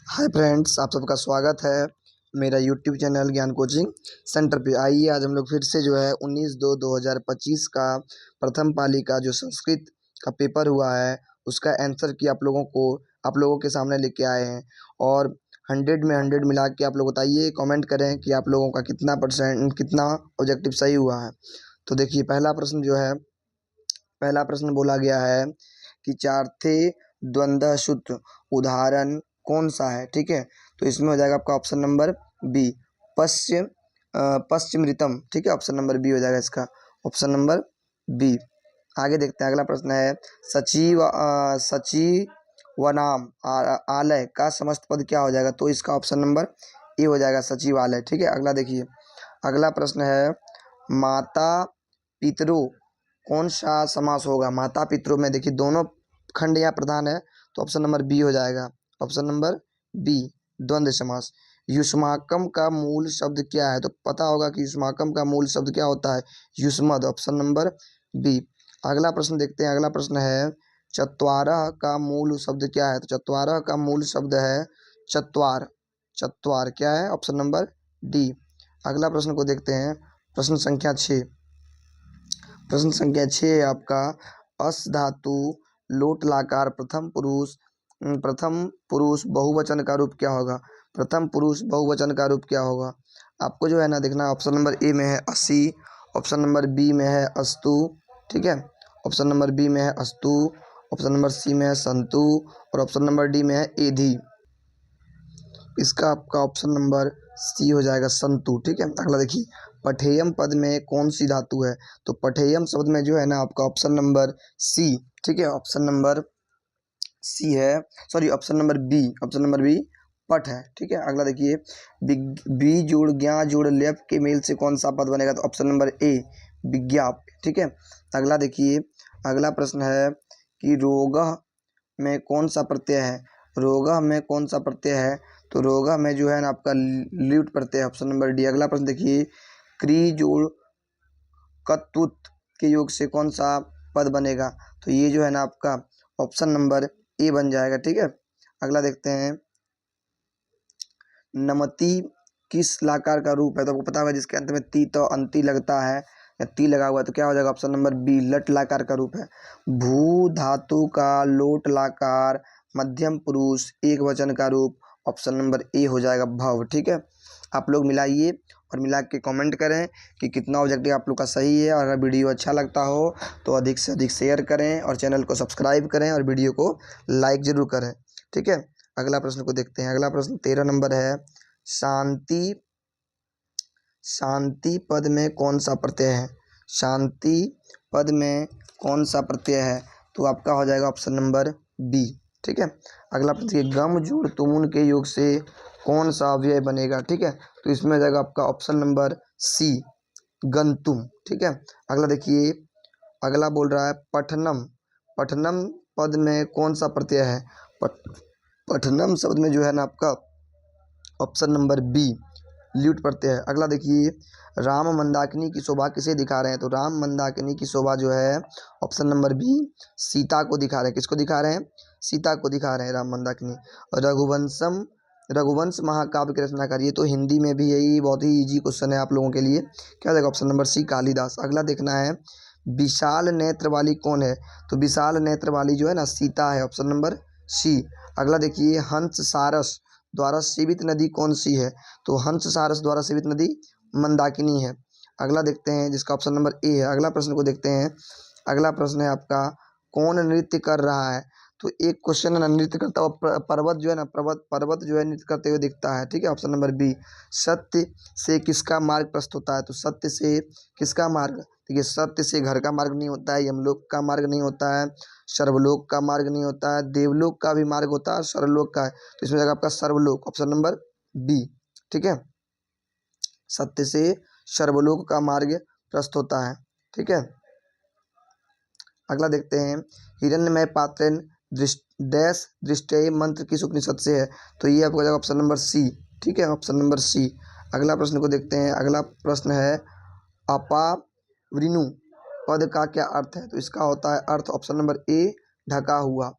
Hi friends, आप सबका स्वागत है मेरा यूट्यूब चैनल ज्ञान कोचिंग सेंटर पे। आइए आज हम लोग फिर से जो है 19/2/2025 का प्रथम पाली का जो संस्कृत का पेपर हुआ है उसका आंसर की आप लोगों के सामने लेके आए हैं। और 100 में 100 मिला के आप लोग बताइए, कमेंट करें कि आप लोगों का कितना ऑब्जेक्टिव सही हुआ है। तो देखिए, पहला प्रश्न बोला गया है कि चार्थे द्वंद्व सूत्र उदाहरण कौन सा है। ठीक है, तो इसमें हो जाएगा आपका ऑप्शन नंबर बी, पश्चिम पश्चिमृतम। ठीक है, ऑप्शन नंबर बी हो जाएगा इसका, ऑप्शन नंबर बी। आगे देखते हैं, अगला प्रश्न है सचिवनाम आलय का समस्त पद क्या हो जाएगा। तो इसका ऑप्शन नंबर ए हो जाएगा, सचिवालय। ठीक है, अगला देखिए, अगला प्रश्न है माता पितरों कौन सा समास होगा। माता पितरों में देखिए दोनों खंड या प्रधान है, तो ऑप्शन नंबर बी हो जाएगा, ऑप्शन नंबर बी, द्वंद्व समास। युष्माकम का मूल शब्द क्या है। तो पता होगा कि युष्माकम का मूल शब्द क्या होता है, युष्मद, ऑप्शन नंबर बी। अगला प्रश्न देखते हैं, अगला प्रश्न है चत्वारः का मूल शब्द क्या है। तो चत्वारः का मूल शब्द है चत्वार। चत्वार क्या है, ऑप्शन नंबर डी। अगला प्रश्न को देखते हैं, प्रश्न संख्या 6। प्रश्न संख्या 6 है आपका, अस धातु लोट लाकार प्रथम पुरुष बहुवचन का रूप क्या होगा। प्रथम पुरुष बहुवचन का रूप क्या होगा। आपको जो है ना देखना, ऑप्शन नंबर ए में है असी, ऑप्शन नंबर बी में है अस्तु। ठीक है, ऑप्शन नंबर बी में है अस्तु, ऑप्शन नंबर सी में है संतु, और ऑप्शन नंबर डी में है एधी। इसका आपका ऑप्शन नंबर सी हो जाएगा, संतु। ठीक है, अगला देखिए, पठेयम पद में कौन सी धातु है। तो पठेयम शब्द में जो है ना आपका ऑप्शन नंबर सी। ठीक है, ऑप्शन नंबर सी है, sorry option number B, option number B पठ है। ठीक है, अगला देखिए, बी जोड़ ज्ञा जोड़ लेप के मेल से कौन सा पद बनेगा। तो ऑप्शन नंबर ए, विज्ञाप। ठीक है, अगला देखिए, अगला प्रश्न है कि रोगह में कौन सा प्रत्यय है। रोगह में कौन सा प्रत्यय है। तो रोगह में जो है ना आपका ल्यूट प्रत्यय, ऑप्शन नंबर डी। अगला प्रश्न देखिए, क्री जोड़ कत्वुत के योग से कौन सा पद बनेगा। तो ये जो है ना आपका ऑप्शन नंबर ए बन जाएगा। ठीक है, अगला देखते हैं, नमति किस लाकार का रूप है। तो आपको पता होगा जिसके अंत में ती तो अंति लगता है या ती लगा हुआ है, तो क्या हो जाएगा, ऑप्शन नंबर बी, लट लाकार का रूप है। भू धातु का लोट लाकार मध्यम पुरुष एक वचन का रूप, ऑप्शन नंबर ए हो जाएगा, भव। ठीक है, आप लोग मिलाइए और मिला के कमेंट करें कि कितना ऑब्जेक्टिव आप लोग का सही है। और अगर वीडियो अच्छा लगता हो तो अधिक से अधिक शेयर करें और चैनल को सब्सक्राइब करें और वीडियो को लाइक ज़रूर करें। ठीक है, अगला प्रश्न को देखते हैं, अगला प्रश्न 13 नंबर है, शांति शांति पद में कौन सा प्रत्यय है। शांति पद में कौन सा प्रत्यय है। तो आपका हो जाएगा ऑप्शन नंबर बी। ठीक है, अगला प्रश्न, गम जोड़ तुमुन के योग से कौन सा अव्यय बनेगा। ठीक है, तो इसमें हो जाएगा आपका ऑप्शन नंबर सी, गंतुम। ठीक है, अगला देखिए, अगला बोल रहा है पठनम। पठनम पद में कौन सा प्रत्यय है। पठनम शब्द में जो है ना आपका ऑप्शन नंबर बी, ल्यूट प्रत्यय है। अगला देखिए, राम मंदाकिनी की शोभा किसे दिखा रहे हैं। तो राम मंदाकिनी की शोभा जो है ऑप्शन नंबर बी, सीता को दिखा रहे हैं। किसको दिखा रहे हैं, सीता को दिखा रहे हैं राम मंदाकिनी। रघुवंश महाकाव्य की रचनाकार, ये तो हिंदी में भी यही बहुत ही इजी क्वेश्चन है आप लोगों के लिए, क्या देगा, ऑप्शन नंबर सी, कालिदास। अगला देखना है, विशाल नेत्र वाली कौन है। तो विशाल नेत्र वाली जो है ना सीता है, ऑप्शन नंबर सी। अगला देखिए, हंस सारस द्वारा सेवित नदी कौन सी है। तो हंस सारस द्वारा सेवित नदी मंदाकिनी है। अगला देखते हैं जिसका ऑप्शन नंबर ए है। अगला प्रश्न को देखते हैं, अगला प्रश्न है आपका, कौन नृत्य कर रहा है। तो एक क्वेश्चन है ना, नृत्य करता हुआ पर्वत जो है ना, पर्वत जो है नृत्य करते हुए दिखता है। ठीक है, ऑप्शन नंबर बी, सत्य से किसका मार्ग प्रस्तुत होता है। तो सत्य से किसका मार्ग, देखिए सत्य से घर का मार्ग नहीं होता है, यमलोक का मार्ग नहीं होता है, सर्वलोक का मार्ग नहीं होता है, देवलोक का भी मार्ग होता है, सर्वलोक का है। तो इसमें जाएगा आपका सर्वलोक, ऑप्शन नंबर बी। ठीक है, सत्य से सर्वलोक का मार्ग प्रस्तुत होता है। ठीक है, अगला देखते हैं, हिरण्यमय पात्रेन डैश दृष्टि मंत्र किस उपनिषद से है। तो ये आपको जाएगा ऑप्शन नंबर सी। ठीक है, ऑप्शन नंबर सी। अगला प्रश्न को देखते हैं, अगला प्रश्न है, अपावृणु पद का क्या अर्थ है। तो इसका होता है अर्थ, ऑप्शन नंबर ए, ढका हुआ।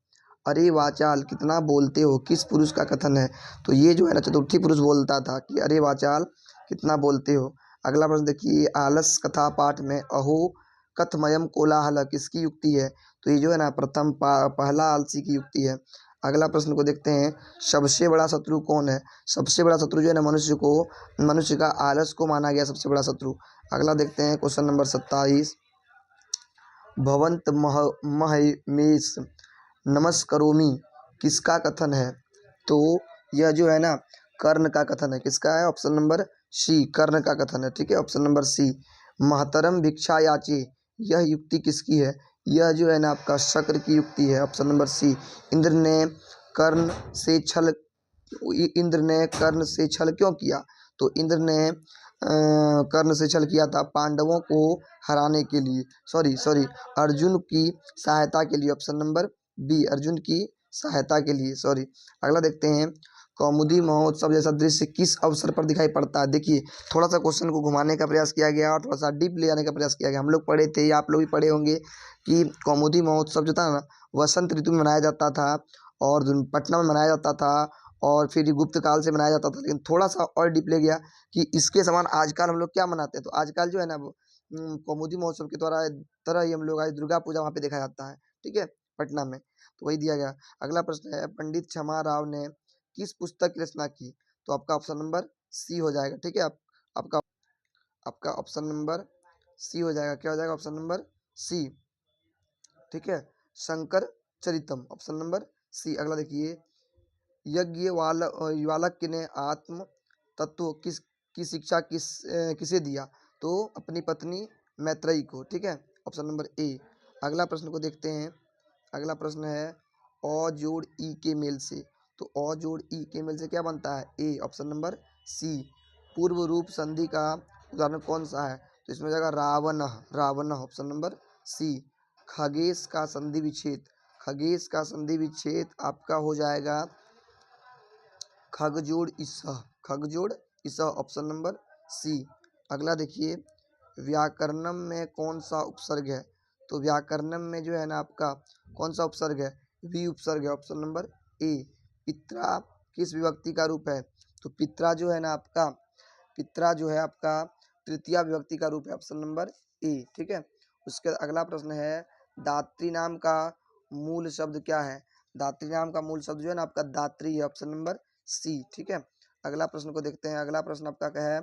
अरे वाचाल कितना बोलते हो किस पुरुष का कथन है? तो ये जो है ना चतुर्थी पुरुष बोलता था कि अरे वाचाल कितना बोलते हो। अगला प्रश्न देखिए, आलस कथा पाठ में अहो कथमयम कोलाहल किसकी युक्ति है? तो ये जो है ना पहला आलसी की युक्ति है। अगला प्रश्न को देखते हैं, सबसे बड़ा शत्रु कौन है? सबसे बड़ा शत्रु जो है ना मनुष्य का आलस को माना गया सबसे बड़ा शत्रु। अगला देखते हैं क्वेश्चन नंबर 27, भवंत महमेश नमस्करोमि किसका कथन है? तो यह जो है ना कर्ण का कथन है। किसका है? ऑप्शन नंबर सी, कर्ण का कथन है। ठीक है, ऑप्शन नंबर सी। महतरम भिक्षा याचे, यह युक्ति किसकी है? यह जो है ना आपका शक्र की युक्ति है। ऑप्शन नंबर सी। इंद्र ने कर्ण से छल इंद्र ने कर्ण से छल क्यों किया? तो इंद्र ने कर्ण से छल किया था पांडवों को हराने के लिए, सॉरी सॉरी अर्जुन की सहायता के लिए। ऑप्शन नंबर बी, अर्जुन की सहायता के लिए, सॉरी। अगला देखते हैं, कौमुदी महोत्सव जैसा दृश्य किस अवसर पर दिखाई पड़ता है? देखिए, थोड़ा सा क्वेश्चन को घुमाने का प्रयास किया गया और थोड़ा सा डीप ले जाने का प्रयास किया गया। हम लोग पढ़े थे या आप लोग भी पढ़े होंगे कि कौमुदी महोत्सव जो था ना वसंत ऋतु में मनाया जाता था और पटना में मनाया जाता था और फिर गुप्त काल से मनाया जाता था। लेकिन थोड़ा सा और डीप ले गया कि इसके समान आजकल हम लोग क्या मनाते हैं। तो आजकल जो है ना कौमुदी महोत्सव के द्वारा तरह ही हम लोग आज दुर्गा पूजा वहाँ पे देखा जाता है। ठीक है, पटना में, तो वही दिया गया। अगला प्रश्न है, पंडित क्षमा राव ने किस पुस्तक की रचना की? तो आपका ऑप्शन नंबर सी हो जाएगा। ठीक है, आपका आपका ऑप्शन नंबर सी हो जाएगा। क्या हो जाएगा? Option number C. ठीक है, Shankar Charitam, option number C. अगला देखिए, यज्ञ वालक ने आत्म तत्व की शिक्षा किसे दिया? तो अपनी पत्नी मैत्रेयी को। ठीक है, ऑप्शन नंबर ए। अगला प्रश्न को देखते हैं। अगला प्रश्न है, अ जोड़ ई के मेल से, तो अ जोड़ ई के मेल से क्या बनता है? ए, ऑप्शन नंबर सी। पूर्व रूप संधि का उदाहरण कौन सा है? तो इसमें जाएगा Ravana, Ravana, option number C. खगेश का संधि विच्छेद, खगेश का संधि विच्छेद आपका हो जाएगा खगजोड़ इसह, खगजोड़ इसह, ऑप्शन नंबर सी। अगला देखिए, व्याकरणम में कौन सा उपसर्ग है? तो व्याकरणम में जो है ना आपका कौन सा उपसर्ग है? वी उपसर्ग है, ऑप्शन नंबर ए। पित्रा किस विभक्ति का रूप है? तो पित्रा जो है ना आपका पित्रा जो है आपका तृतीया विभक्ति का रूप है, ऑप्शन नंबर ए। ठीक है, उसके अगला प्रश्न है, दात्री नाम का मूल शब्द क्या है? दात्री नाम का मूल शब्द जो है ना आपका दात्री है, ऑप्शन नंबर सी। ठीक है, अगला प्रश्न को देखते हैं। अगला प्रश्न आपका क्या है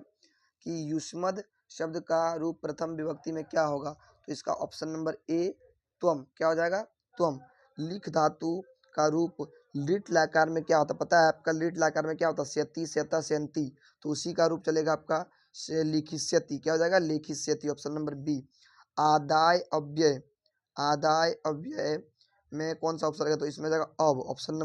कि युष्मद शब्द का रूप प्रथम विभक्ति में क्या होगा? तो इसका ऑप्शन नंबर ए त्वम, क्या हो जाएगा? त्वम। लिख धातु का रूप लिट लकार में क्या होता है? पता है आपका लिट लकार में क्या होता है? स्यति, स्यता, स्यंती। तो उसी का रूप चलेगा आपका लिखिष्यति, क्या हो जाएगा? लिखिष्यति, ऑप्शन नंबर बी। आदाय अव्यय, आदाय अव्यय में कौन सा उपसर्ग है? तो इसमें जाएगा अब, ऑप्शन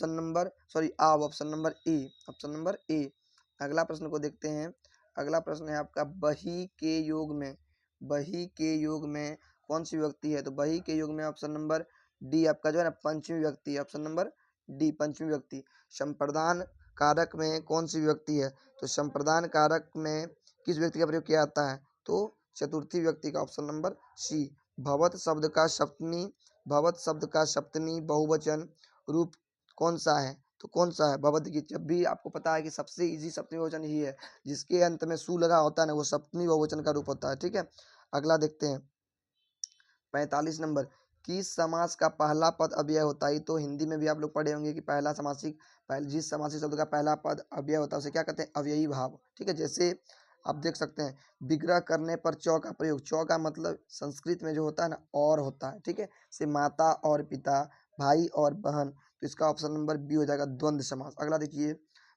नंबर सॉरी आब, ऑप्शन नंबर ए, ऑप्शन नंबर ए। अगला प्रश्न को देखते हैं। अगला प्रश्न है आपका, बही के योग में, बही के योग में कौन सी विभक्ति है? तो बही के योग में ऑप्शन नंबर डी आपका जो है ना पंचमी विभक्ति है, ऑप्शन नंबर डी, पंचमी विभक्ति। संप्रदान कारक में कौन सी विभक्ति है? तो संप्रदान कारक में किस विभक्ति का प्रयोग किया जाता है? तो चतुर्थी विभक्ति का, ऑप्शन नंबर सी। भवत शब्द का सप्तमी, भवत शब्द का सप्तमी बहुवचन रूप कौन सा है? तो कौन सा है? भवत की, जब भी आपको पता है कि सबसे इजी सप्तमी बहुवचन ही है, जिसके अंत में सु लगा होता है ना वो सप्तमी बहुवचन का रूप होता है। ठीक है, अगला देखते हैं 45 नंबर, किस समास का पहला पद अव्यय होता है? तो हिंदी में भी आप लोग पढ़े होंगे कि पहला समासिक, जिस समासिक शब्द का पहला पद अव्यय होता है उसे क्या कहते हैं? अव्ययी भाव। ठीक है, जैसे आप देख सकते हैं, विग्रह करने पर चौ का प्रयोग, चौ का मतलब संस्कृत में जो होता है ना और होता है। ठीक है, से माता और पिता, भाई और बहन। तो इसका ऑप्शन नंबर बी हो जाएगा द्वंद्व समास। अगला देखिए,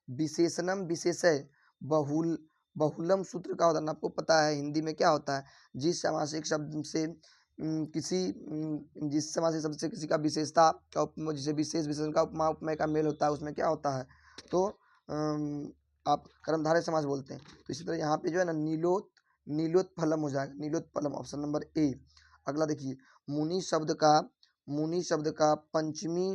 विशेषणम विशेषय बहुलम सूत्र का उदाहरण आपको पता है हिंदी में क्या होता है? जिस समासिक शब्द से जिस समासिक शब्द से किसी का विशेषता का जिसे विशेष विशेषण का उपमा उपमेय का मेल होता है उसमें क्या होता है? तो आप कर्मधारय समास बोलते हैं। तो इसी तरह यहाँ पे जो है ना नीलोत्फलम हो जाएगा, नीलोत्पलम, ऑप्शन नंबर ए। अगला देखिए, मुनि शब्द का पंचमी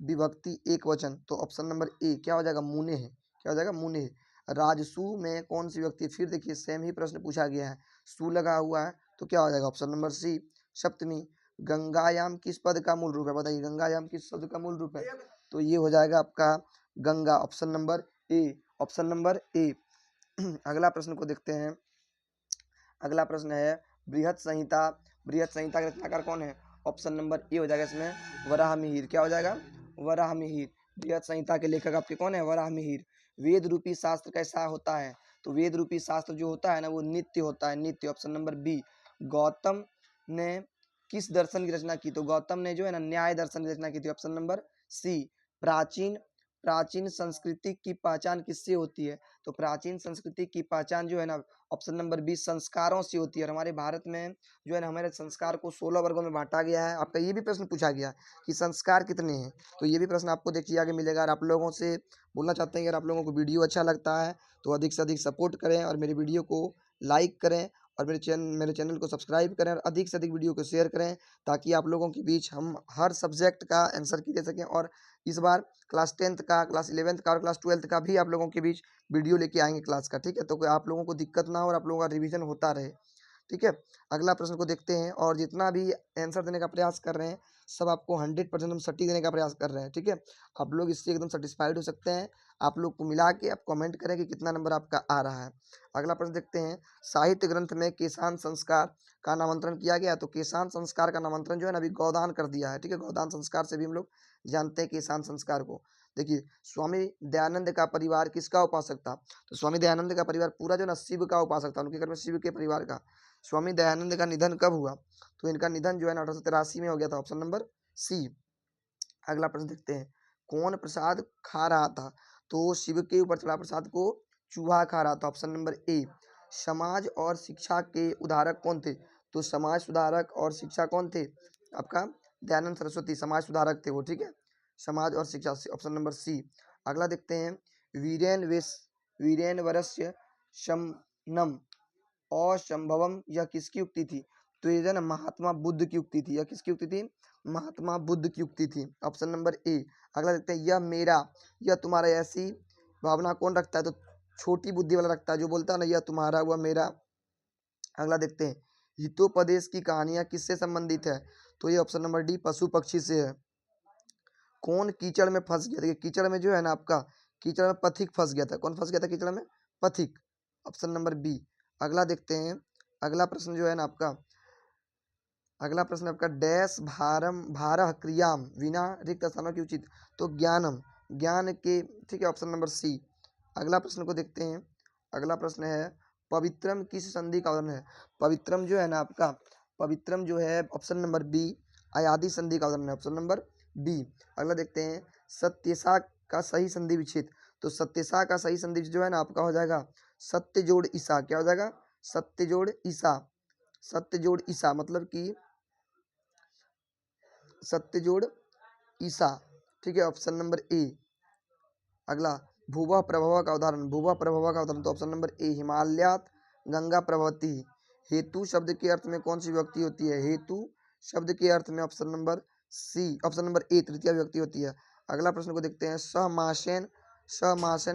विभक्ति एक वचन, तो ऑप्शन नंबर ए क्या हो जाएगा? मुने है, क्या हो जाएगा? मुने है। राजसु में कौन सी विभक्ति? फिर देखिए सेम ही प्रश्न पूछा गया है, सु लगा हुआ है तो क्या हो जाएगा? ऑप्शन नंबर सी, सप्तमी। गंगायाम किस पद का मूल रूप है? बताइए गंगायाम किस शब्द का मूल रूप है? तो ये हो जाएगा आपका गंगा, ऑप्शन नंबर ए, ऑप्शन नंबर ए। अगला प्रश्न को देखते हैं। अगला प्रश्न है बृहत संहिता, बृहत संहिता के रचनाकार कौन है? ऑप्शन नंबर ए हो जाएगा इसमें वराहमिहिर। क्या हो जाएगा? वराहमिहिर। बृहत संहिता के लेखक आपके कौन है? वराहमिहिर। वेद रूपी शास्त्र कैसा होता है? तो वेद रूपी शास्त्र जो होता है ना वो नित्य होता है, नित्य, ऑप्शन नंबर बी। गौतम ने किस दर्शन की रचना की? तो गौतम ने जो है ना न्याय दर्शन की रचना की थी, ऑप्शन नंबर सी। प्राचीन प्राचीन संस्कृति की पहचान किससे होती है? तो प्राचीन संस्कृति की पहचान जो है ना ऑप्शन नंबर बी संस्कारों से होती है। और हमारे भारत में जो है ना हमारे संस्कार को 16 वर्गों में बांटा गया है। आपका ये भी प्रश्न पूछा गया कि संस्कार कितने हैं, तो ये भी प्रश्न आपको देखिए आगे मिलेगा। और आप लोगों से बोलना चाहते हैं अगर आप लोगों को वीडियो अच्छा लगता है तो अधिक से अधिक सपोर्ट करें और मेरे वीडियो को लाइक करें और मेरे चैनल को सब्सक्राइब करें और अधिक से अधिक वीडियो को शेयर करें, ताकि आप लोगों के बीच हम हर सब्जेक्ट का आंसर की दे सकें। और इस बार क्लास 10th का, क्लास 11th का और क्लास 12th का भी आप लोगों के बीच वीडियो लेके आएंगे क्लास का, ठीक है? तो आप लोगों को दिक्कत ना हो और आप लोगों का रिवीजन होता रहे, ठीक है? अगला प्रश्न को देखते हैं। और जितना भी आंसर देने का प्रयास कर रहे हैं सब आपको 100% हम सटीक देने का प्रयास कर रहे हैं, ठीक है? आप लोग इससे एकदम सेटिस्फाइड हो सकते हैं। आप लोग को मिला के आप कमेंट करें कि कितना नंबर आपका आ रहा है। अगला प्रश्न देखते हैं। साहित्य ग्रंथ में केशांत संस्कार का नामांतरण किया गया। तो केशांत संस्कार का नामांतरण जो है ना अभी गौदान कर दिया है, ठीक है? गौदान संस्कार से भी हम लोग जानते हैं केशांत संस्कार को। देखिए स्वामी दयानंद का परिवार किसका उपासक था? तो स्वामी दयानंद का परिवार पूरा जो ना शिव का उपासक था, उनके घर में शिव के परिवार का। स्वामी दयानंद का निधन कब हुआ? तो इनका निधन जो है ना 1883 में हो गया था, ऑप्शन नंबर सी। अगला प्रश्न देखते हैं। कौन प्रसाद खा रहा था? तो शिव के ऊपर चढ़ा प्रसाद को चूहा खा रहा था, ऑप्शन नंबर ए। समाज और शिक्षा के उधारक कौन थे? तो समाज सुधारक और शिक्षा कौन थे? आपका दयानंद सरस्वती समाज सुधारक थे वो, ठीक है? समाज और शिक्षा, ऑप्शन नंबर सी। अगला देखते हैं। वीरेन वरस्य शमनम असंभवम, यह किसकी उक्ति थी? तो ये जो है ना महात्मा बुद्ध की उक्ति थी। यह किसकी उक्ति थी? महात्मा बुद्ध की उक्ति थी, ऑप्शन नंबर ए। अगला देखते हैं। यह मेरा, यह तुम्हारा, ऐसी भावना कौन रखता है? तो छोटी बुद्धि वाला रखता है, जो बोलता है ना यह तुम्हारा वह मेरा। अगला देखते हैं। हितोपदेश की कहानियां किससे संबंधित है? तो ये ऑप्शन नंबर डी पशु पक्षी से है। कौन कीचड़ में फंस गया? देखिए कीचड़ में जो है ना आपका कीचड़ में पथिक फंस गया था। कौन फंस गया था कीचड़ में? पथिक, ऑप्शन नंबर बी। अगला देखते हैं। अगला प्रश्न जो है ना आपका, अगला प्रश्न आपका डैश भारम भारह क्रियाम विना रिक्त स्थानों की उचित। तो ज्ञानम, ज्ञान के, ठीक है? Option number C. अगला प्रश्न को देखते हैं। अगला प्रश्न है पवित्रम किस संधि का उदाहरण है? पवित्रम जो है ना आपका, पवित्रम जो है ऑप्शन नंबर बी अयादि संधि का उदाहरण है, ऑप्शन नंबर बी। अगला देखते हैं। सत्यसा का सही संधि विच्छेद। तो सत्यसा का सही संधि जो है ना आपका हो जाएगा सत्य जोड़ ईसा। क्या हो जाएगा? सत्य जोड़ ईसा। सत्य जोड़ ईसा मतलब कि सत्य जोड़ ईसा, ठीक है? ऑप्शन नंबर ए। अगला भूभा प्रभव का उदाहरण, भूभा प्रभव का उदाहरण, तो ऑप्शन नंबर ए हिमालयात गंगा प्रभवती। हेतु शब्द के अर्थ में कौन सी विभक्ति होती है? हेतु शब्द के अर्थ में option number C, option number A तृतीय विभक्ति होती है। अगला प्रश्न को देखते हैं। समासेन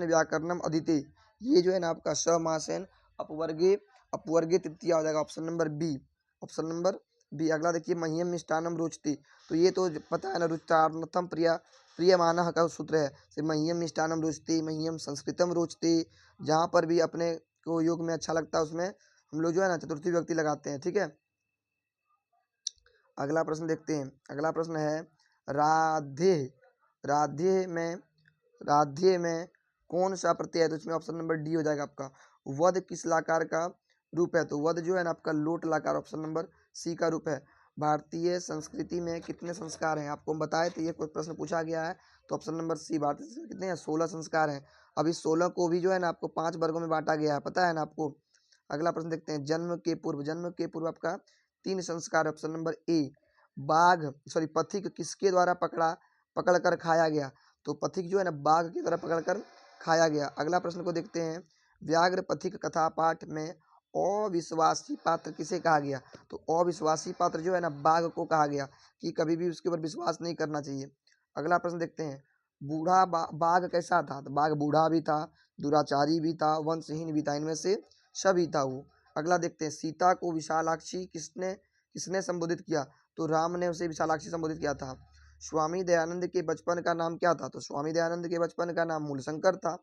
व्याकरणम अदिति। ये जो है ना आपका समासेन अपवर्गे अपवर्गे तृतीय हो जाएगा, option number B, option number B. अगला देखिए मह्यम मिष्टान्नम रोचते। तो ये तो पता है ना रुचार्थम प्रियमानः का सूत्र है। से मह्यम मिष्टान्नम रोचते, मह्यम संस्कृतम रोचते। जहाँ पर भी अपने को योग में अच्छा लगता है उसमें हम लोग जो है ना चतुर्थी विभक्ति लगाते हैं, ठीक है? अगला प्रश्न देखते हैं। अगला प्रश्न है राधे, राधे में राधे में कौन सा प्रत्यय है? तो इसमें ऑप्शन नंबर डी हो जाएगा आपका। वध किस लकार का रूप है? तो वध जो है ना आपका लोट लकार, ऑप्शन नंबर सी का रूप है। भारतीय संस्कृति में कितने संस्कार हैं? आपको हम बताए थे, ये कोई प्रश्न पूछा गया है, तो ऑप्शन नंबर सी। भारतीय संस्कृति कितने हैं? 16 संस्कार हैं। अब इस 16 को भी जो है ना आपको 5 वर्गों में बांटा गया है, पता है ना आपको? अगला प्रश्न देखते हैं। जन्म के पूर्व आपका 3 संस्कार, ऑप्शन नंबर ए। पथिक किसके द्वारा पकड़ कर खाया गया? तो पथिक जो है ना बाघ की तरह पकड़कर खाया गया। अगला प्रश्न को देखते हैं। व्याघ्र पथिक कथा पाठ में अविश्वासी पात्र किसे कहा गया? तो अविश्वासी पात्र जो है ना बाघ को कहा गया कि कभी भी उसके ऊपर विश्वास नहीं करना चाहिए। अगला प्रश्न देखते हैं। बूढ़ा बाघ कैसा था? तो बाघ बूढ़ा भी था, दुराचारी भी था, वंशहीन भी था, इनमें से सभी था वो। अगला देखते हैं। सीता को विशालाक्षी किसने संबोधित किया? तो राम ने उसे विशालाक्षी संबोधित किया था। स्वामी दयानंद के बचपन का नाम क्या था? तो स्वामी दयानंद के बचपन का नाम मूलशंकर था।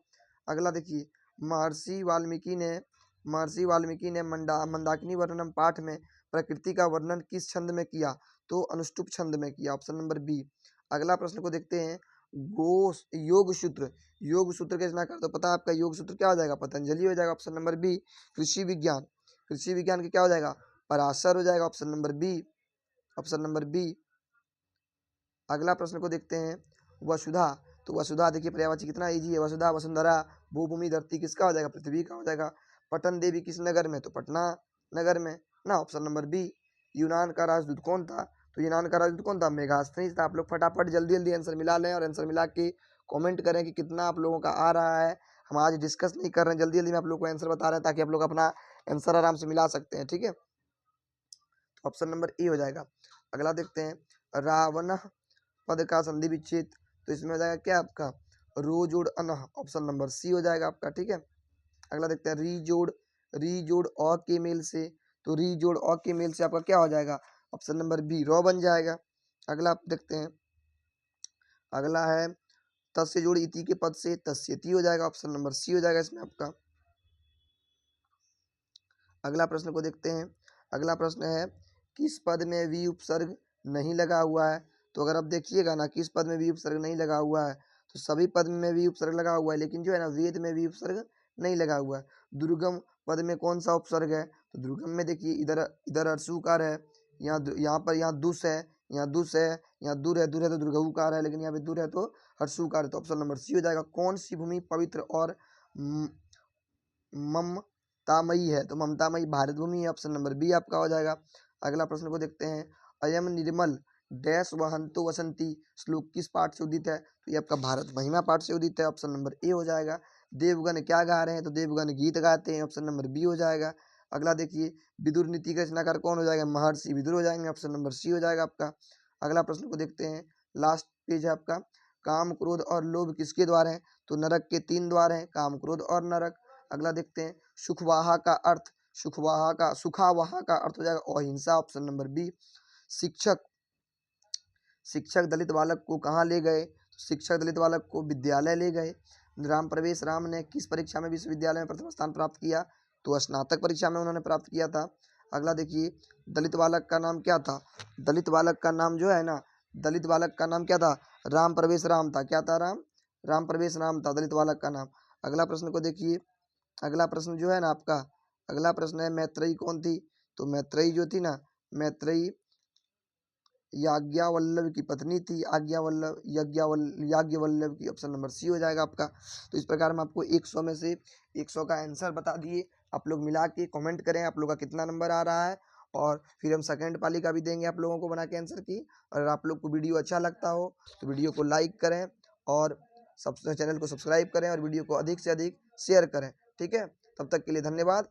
अगला देखिए, महर्षि वाल्मीकि ने मंदाकिनी वर्णनम पाठ में प्रकृति का वर्णन किस छंद में किया? तो अनुष्टुप छंद में किया, ऑप्शन नंबर बी। अगला प्रश्न को देखते हैं, योग सूत्र की रचना कर, तो पता है आपका योग सूत्र क्या हो जाएगा? पतंजलि हो जाएगा, ऑप्शन नंबर बी। कृषि विज्ञान के क्या हो जाएगा? पराशर हो जाएगा, ऑप्शन नंबर बी। अगला प्रश्न को देखते हैं, वसुधा। तो वसुधा देखिए पर्यायवाची कितना इजी है। वसुधा वसुंधरा भूभूमि धरती किसका हो जाएगा? पृथ्वी का हो जाएगा। पटन देवी किस नगर में? तो पटना नगर में ना, ऑप्शन नंबर बी। यूनान का राजदूत कौन था? तो यूनान का राजदूत कौन था? मेगास्थनीज था। आप लोग फटाफट जल्दी जल्दी आंसर मिला लें और आंसर मिला के कमेंट करें कि कितना आप लोगों का आ रहा है। हम आज डिस्कस नहीं कर रहे हैं, जल्दी जल्दी में आप लोग को आंसर बता रहे हैं ताकि आप लोग अपना आंसर आराम से मिला सकते हैं, ठीक है। तो ऑप्शन नंबर ए हो जाएगा। अगला देखते हैं, रावण पद का संधि विच्छेद। तो इसमें हो जाएगा क्या आपका? रो जोड़ अनह, ऑप्शन नंबर सी हो जाएगा आपका, ठीक है। अगला देखते हैं, री जोड़ अ के मेल से। तो री जोड़ अ के मेल से आपका क्या हो जाएगा? ऑप्शन नंबर बी, रॉ बन जाएगा। अगला आप देखते हैं, अगला है तस्य जोड़ इति के पद से तस्यति हो जाएगा, ऑप्शन नंबर सी हो जाएगा इसमें आपका। अगला प्रश्न को देखते हैं, अगला प्रश्न है, किस पद में वी उपसर्ग नहीं लगा हुआ है? तो अगर आप देखिएगा ना, किस पद में वी उपसर्ग नहीं लगा हुआ है, तो सभी पद में वी उपसर्ग लगा हुआ है, लेकिन जो है ना वेद में वी उपसर्ग नहीं लगा हुआ है। दुर्गम पद में कौन सा उपसर्ग है? तो दुर्गम में देखिए, इधर इधर अर्सुकार है, यहाँ पर यहाँ दुस है, यहाँ दुस है, यहाँ दूर है तो दुर्गहुकार है, लेकिन यहाँ पे दूर है तो हर्षुकार है। तो ऑप्शन नंबर सी हो जाएगा। कौन सी भूमि पवित्र और ममतामयी है? तो ममतामयी भारत भूमि है, ऑप्शन नंबर बी आपका हो जाएगा। अगला प्रश्न को देखते हैं, अयम निर्मल डैश वहंतो वसंती श्लोक किस पाठ से उदित है? तो ये आपका भारत महिमा पाठ से उदित है, ऑप्शन नंबर ए हो जाएगा। देवगण क्या गा रहे हैं? तो देवगण गीत गाते हैं, ऑप्शन नंबर बी हो जाएगा। अगला देखिए, विदुर नीति का रचनाकार कौन हो जाएगा? महर्षि विदुर हो जाएंगे, ऑप्शन नंबर सी हो जाएगा आपका। अगला प्रश्न को देखते हैं, लास्ट पेज है आपका, काम क्रोध और लोभ किसके द्वार हैं? तो नरक के 3 द्वार हैं, काम क्रोध और नरक। अगला देखते हैं, सुखावाहा का अर्थ हो जाएगा अहिंसा, ऑप्शन नंबर बी। शिक्षक दलित बालक को कहाँ ले गए? तो शिक्षक दलित बालक को विद्यालय ले गए। राम ने किस परीक्षा में विश्वविद्यालय में प्रथम स्थान प्राप्त किया? तो स्नातक परीक्षा में उन्होंने प्राप्त किया था। अगला देखिए, दलित बालक का नाम क्या था? दलित बालक का नाम जो है ना, दलित बालक का नाम क्या था? राम प्रवेश राम था। क्या था? राम प्रवेश राम था दलित बालक का नाम। अगला प्रश्न को देखिए, अगला प्रश्न जो है ना आपका, अगला प्रश्न है, मैत्रेयी कौन थी? तो मैत्रेयी जो थी ना, मैत्रेयी याज्ञवल्लभ की पत्नी थी। याज्ञवल्लभ की, ऑप्शन नंबर सी हो जाएगा आपका। तो इस प्रकार हम आपको 100 में से 100 का आंसर बता दिए। आप लोग मिला के कमेंट करें आप लोग का कितना नंबर आ रहा है, और फिर हम सेकंड पाली का भी देंगे आप लोगों को बना के आंसर की। अगर आप लोग को वीडियो अच्छा लगता हो तो वीडियो को लाइक करें और चैनल को सब्सक्राइब करें और वीडियो को अधिक से अधिक शेयर करें, ठीक है। तब तक के लिए धन्यवाद।